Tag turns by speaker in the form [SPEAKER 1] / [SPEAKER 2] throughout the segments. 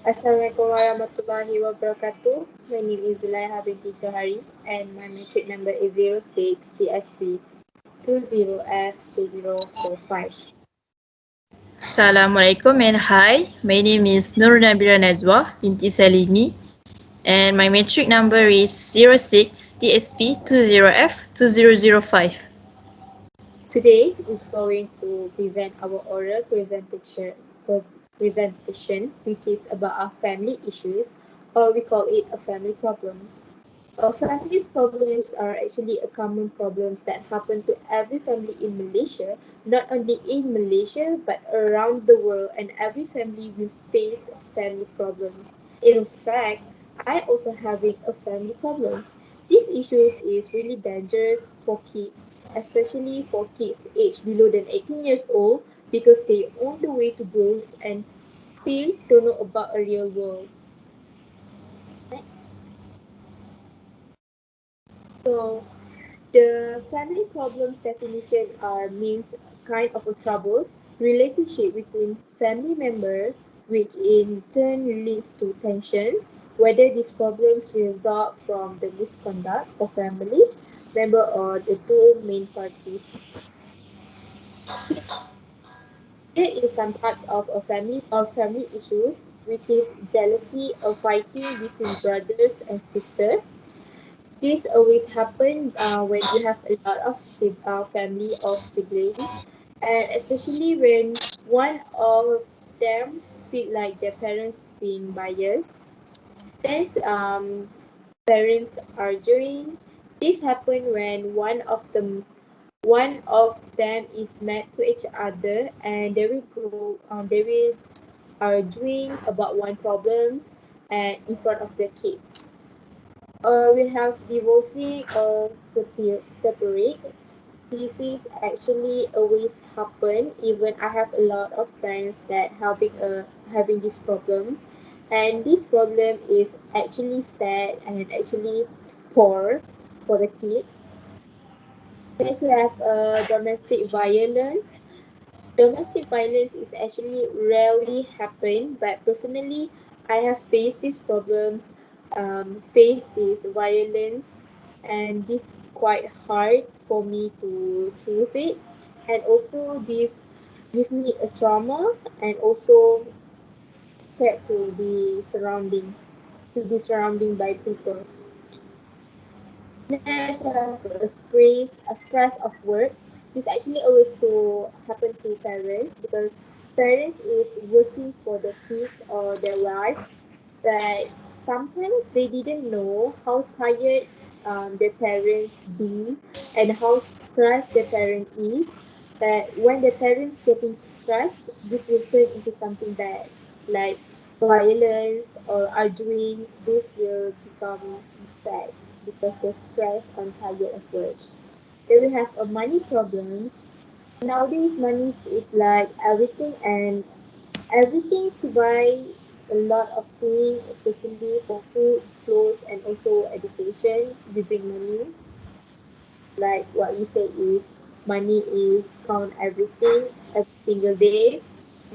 [SPEAKER 1] Assalamualaikum warahmatullahi wabarakatuh. My name is Zulaiha binti Johari and my matric number is 06 CSP 20F2045.
[SPEAKER 2] Assalamualaikum and hi. My name is Nur Nabila Najwa binti Salimi and my matric number is 06 TSP 20F2005.
[SPEAKER 1] Today we're going to present our oral presentation which is about our family issues, or we call it a family problems. Family problems are actually a common problems that happen to every family in Malaysia, not only in Malaysia but around the world, and every family will face family problems. In fact, I also having a family problems. These issues is really dangerous for kids, especially for kids aged below than 18 years old, because they on the way to growth and still don't know about a real world. Next. So the family problems definition means kind of a trouble relationship between family member, which in turn leads to tensions, whether these problems result from the misconduct of family member or the two main parties. Here is some types of a family issues, which is jealousy or fighting between brothers and sisters. This always happens when you have a lot of family or siblings, and especially when one of them feel like their parents being biased. Then parents arguing. This happen when one of them is mad to each other, and they will arguing about one problems and in front of their kids. We have divorcing or separate. This is actually always happen. Even I have a lot of friends that having these problems, and this problem is actually sad and actually poor for the kids. Next, we have domestic violence. Domestic violence is actually rarely happen, but personally, I have faced these problems, faced this violence, and this is quite hard for me to choose it. And also, this give me a trauma, and also scared to be surrounding by people. Next, we have a stress of work. This actually always to happen to parents, because parents is working for the kids or their wife, but sometimes they didn't know how tired their parents be and how stressed their parent is. But when the parents getting stressed, this will turn into something bad, like violence or arguing. This will become bad because they're stressed and tired of work. Then we have a money problems. Nowadays, money is like everything, and everything to buy a lot of things, especially for food, clothes, and also education using money. Like what we say is money is count everything every single day.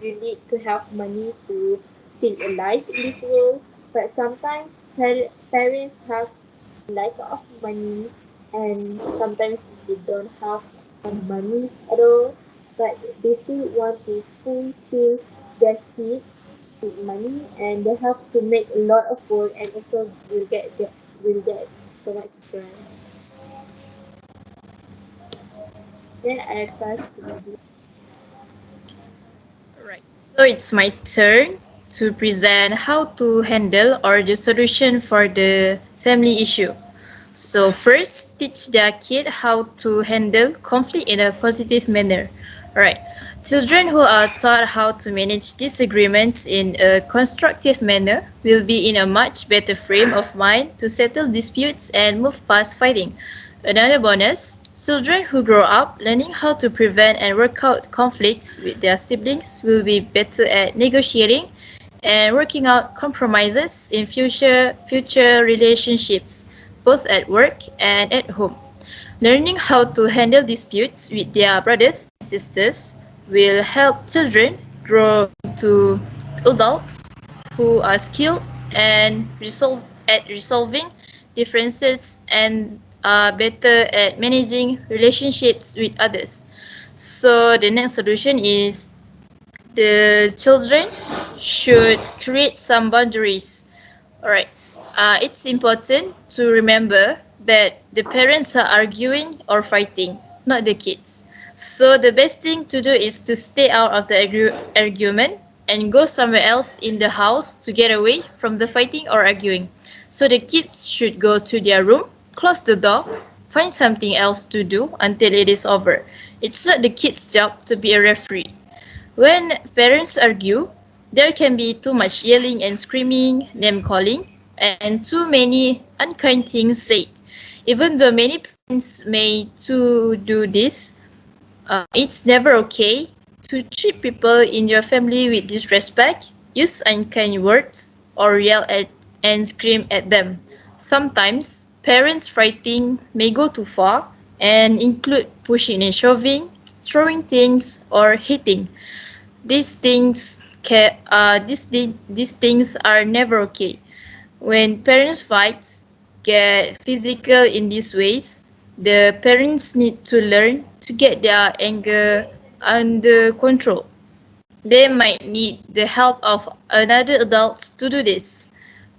[SPEAKER 1] You need to have money to still alive in this world. But sometimes parents have lack of money, and sometimes they don't have money at all, but they still want to fulfill their kids with money, and they have to make a lot of work, and also will get so much stress. Then I pass to Nadia.
[SPEAKER 2] Right. So it's my turn to present how to handle or the solution for the family issue. So first, teach their kid how to handle conflict in a positive manner. Alright. Children who are taught how to manage disagreements in a constructive manner will be in a much better frame of mind to settle disputes and move past fighting. Another bonus, children who grow up learning how to prevent and work out conflicts with their siblings will be better at negotiating and working out compromises in future relationships, both at work and at home. Learning how to handle disputes with their brothers and sisters will help children grow to adults who are skilled and resolving differences and are better at managing relationships with others. So the next solution is the children should create some boundaries. Alright, it's important to remember that the parents are arguing or fighting, not the kids. So the best thing to do is to stay out of the argument and go somewhere else in the house to get away from the fighting or arguing. So the kids should go to their room, close the door, find something else to do until it is over. It's not the kids' job to be a referee. When parents argue, there can be too much yelling and screaming, name calling, and too many unkind things said. Even though many parents may to do this, it's never okay to treat people in your family with disrespect, use unkind words, or yell at and scream at them. Sometimes parents fighting may go too far and include pushing and shoving, throwing things, or hitting. These things these things are never okay. When parents fights get physical in these ways, the parents need to learn to get their anger under control. They might need the help of another adult to do this.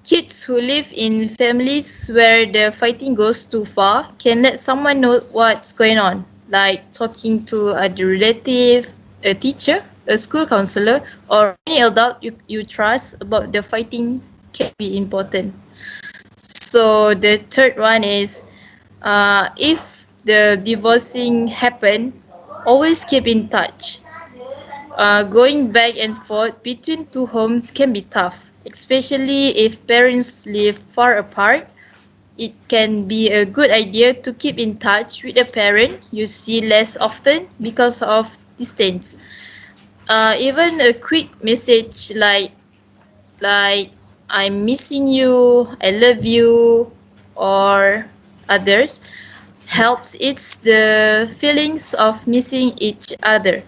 [SPEAKER 2] Kids who live in families where the fighting goes too far can let someone know what's going on, like talking to a relative, a teacher, a school counselor, or any adult you trust about the fighting can be important. So the third one is if the divorcing happen, always keep in touch. Going back and forth between two homes can be tough, especially if parents live far apart. It can be a good idea to keep in touch with a parent you see less often because of distance. Even a quick message like I'm missing you, I love you, or others helps ease the feelings of missing each other.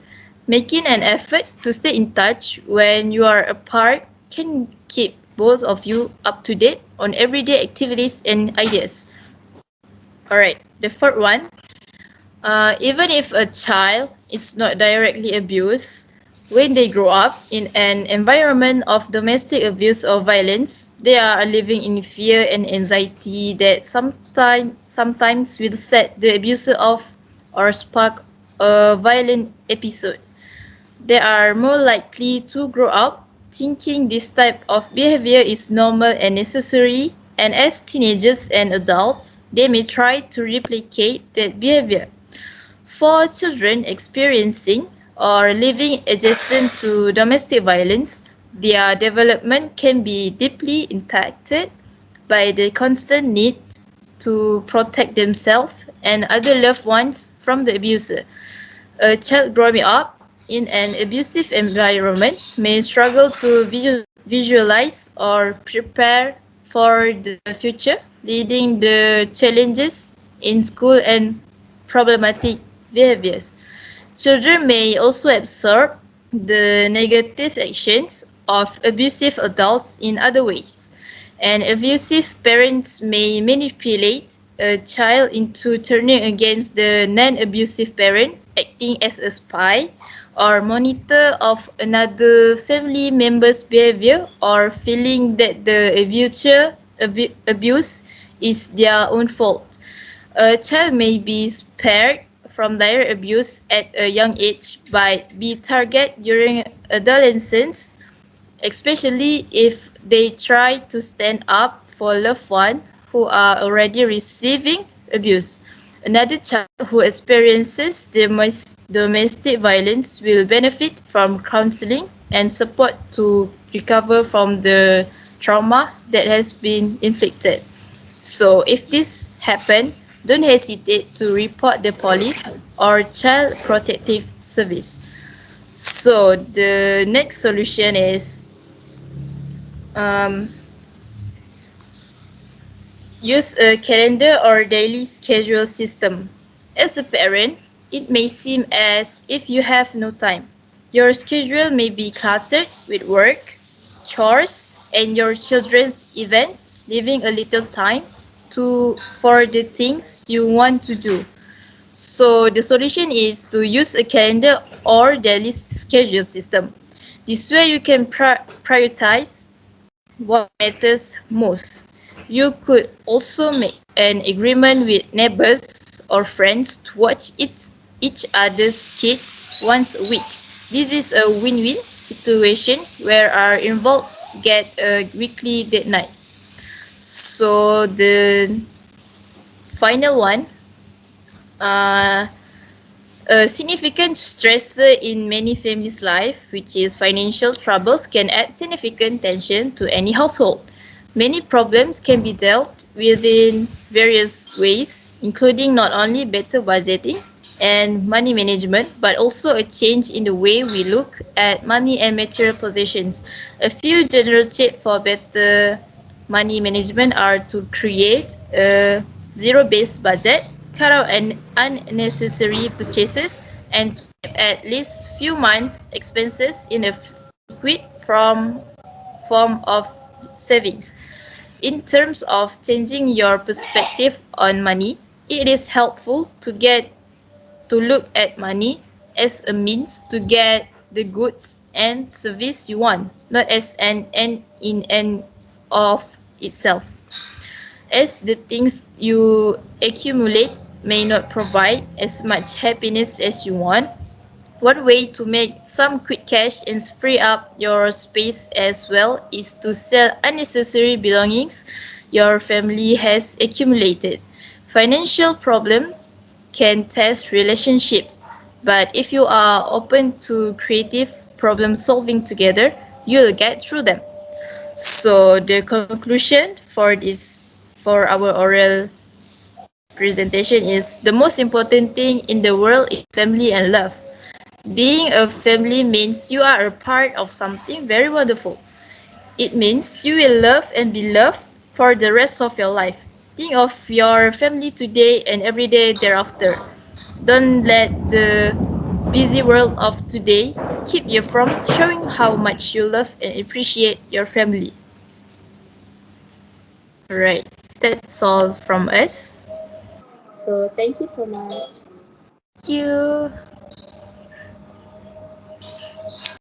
[SPEAKER 2] Making an effort to stay in touch when you are apart can keep both of you up to date on everyday activities and ideas. Alright, the fourth one. Even if a child is not directly abused, when they grow up in an environment of domestic abuse or violence, they are living in fear and anxiety that sometimes will set the abuser off or spark a violent episode. They are more likely to grow up thinking this type of behavior is normal and necessary, and as teenagers and adults, they may try to replicate that behavior. For children experiencing or living adjacent to domestic violence, their development can be deeply impacted by the constant need to protect themselves and other loved ones from the abuser. A child growing up in an abusive environment may struggle to visualize or prepare for the future, leading to challenges in school and problematic behaviors. Children may also absorb the negative actions of abusive adults in other ways, and abusive parents may manipulate a child into turning against the non-abusive parent, acting as a spy or monitor of another family member's behavior, or feeling that the abuse is their own fault. A child may be spared from direct abuse at a young age but be targeted during adolescence, especially if they try to stand up for loved ones who are already receiving abuse. Another child who experiences domestic violence will benefit from counseling and support to recover from the trauma that has been inflicted. So if this happens, don't hesitate to report the police or child protective service. So the next solution is use a calendar or daily schedule system. As a parent, it may seem as if you have no time. Your schedule may be cluttered with work, chores, and your children's events, leaving a little time for the things you want to do. So the solution is to use a calendar or daily schedule system. This way you can prioritize what matters most. You could also make an agreement with neighbors or friends to watch each other's kids once a week. This is a win-win situation where our involved get a weekly date night. So the final one, a significant stressor in many families' life, which is financial troubles, can add significant tension to any household. Many problems can be dealt with in various ways, including not only better budgeting and money management, but also a change in the way we look at money and material possessions. A few general tips for better money management are to create a zero-based budget, cut out unnecessary purchases, and to keep at least few months' expenses in a liquid form of savings. In terms of changing your perspective on money, it is helpful to look at money as a means to get the goods and service you want, not as an end in and of itself. As the things you accumulate may not provide as much happiness as you want, one way to make some quick cash and free up your space as well is to sell unnecessary belongings your family has accumulated. Financial problems can test relationships, but if you are open to creative problem solving together, you'll get through them. So the conclusion for our oral presentation is the most important thing in the world is family and love. Being a family means you are a part of something very wonderful. It means you will love and be loved for the rest of your life. Think of your family today and every day thereafter. Don't let the busy world of today keep you from showing how much you love and appreciate your family. Alright, that's all from us.
[SPEAKER 1] So thank you so much.
[SPEAKER 2] Thank you.